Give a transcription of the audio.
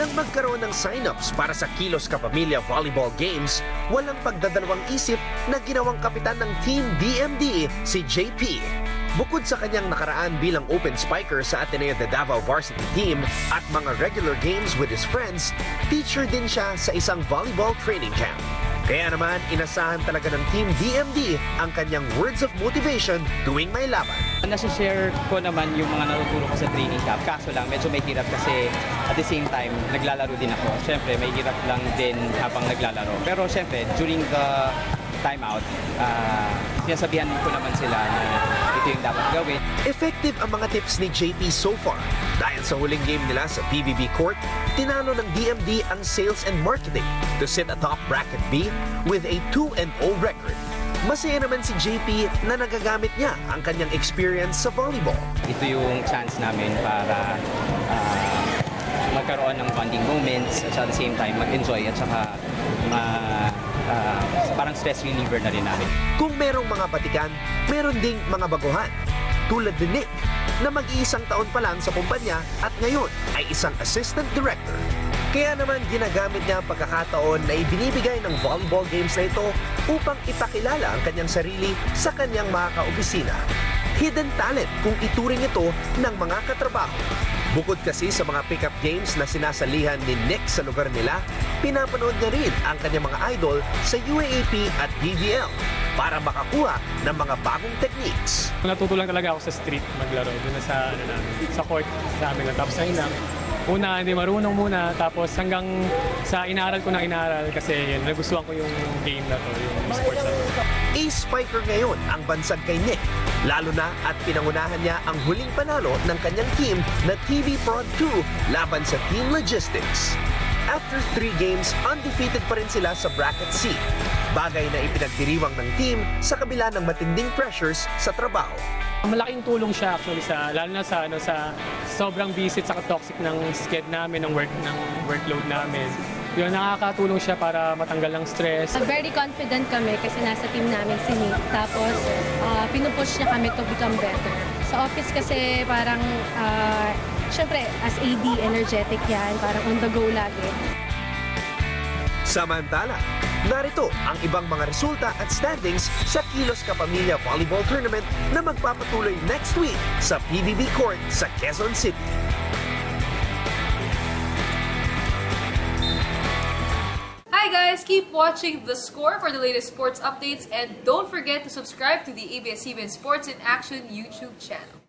Nang magkaroon ng sign-ups para sa Kilos Kapamilya Volleyball Games, walang pagdadalawang isip na ginawang kapitan ng Team DMD si JP. Bukod sa kanyang nakaraan bilang open spiker sa Ateneo de Davao varsity team at mga regular games with his friends, teacher din siya sa isang volleyball training camp. Kaya naman, inasahan talaga ng Team DMD ang kanyang words of motivation tuwing may laban. Nasi-share ko naman yung mga natuturo ko sa training camp. Kaso lang, medyo may hirap kasi at the same time, naglalaro din ako. Siyempre, may hirap lang din habang naglalaro. Pero siyempre, during the timeout, sinasabihan ko naman sila na ito yung dapat gawin. Effective ang mga tips ni JP so far. Dahil sa huling game nila sa PBB Court, tinalo ng DMD ang sales and marketing to sit atop bracket B with a 2-0 record. Masaya naman si JP na nagagamit niya ang kanyang experience sa volleyball. Ito yung chance namin para magkaroon ng bonding moments at the same time mag-enjoy at saka parang stress reliever na rin namin. Kung merong mga batikan, meron ding mga baguhan. Tulad ni Nick, na mag-iisang taon pa lang sa kumpanya at ngayon ay isang assistant director. Kaya naman ginagamit niya ang pagkakataon na ibinibigay ng volleyball games na ito upang ipakilala ang kanyang sarili sa kanyang mga kaopisina. Hidden talent kung ituring ito ng mga katrabaho. Bukod kasi sa mga pick-up games na sinasalihan ni Nick sa lugar nila, pinapanood niya rin ang kanyang mga idol sa UAAP at BVL para makakuha ng mga bagong techniques. Natuto lang talaga ako sa street maglaro, doon sa, sa court sa amin. Tapos ayun lang, una hindi marunong muna, tapos hanggang sa inaaral ko na inaaral kasi yun, nagustuhan ko yung game na to, yung sports na to. Ace spiker ngayon ang bansag kay Nick, lalo na at pinangunahan niya ang huling panalo ng kanyang team na TV Prod 2 laban sa Team Logistics. After 3 games, undefeated pa rin sila sa bracket C. Bagay na ipinagdiriwang ng team sa kabila ng matinding pressures sa trabaho. Malaking tulong siya actually lalo na sa sobrang busy at toxic ng schedule namin, ng workload namin. Yun, nakakatulong siya para matanggal ng stress. Very confident kami kasi nasa team namin si Nick. Tapos, pinupush niya kami to become better. Sa office kasi parang, syempre, as AD, energetic yan. Parang on the go lagi. Samantala, narito ang ibang mga resulta at standings sa Kilos Kapamilya Volleyball Tournament na magpapatuloy next week sa PBB Court sa Quezon City. Hi guys, keep watching The Score for the latest sports updates and don't forget to subscribe to the ABS-CBN Sports in Action YouTube channel.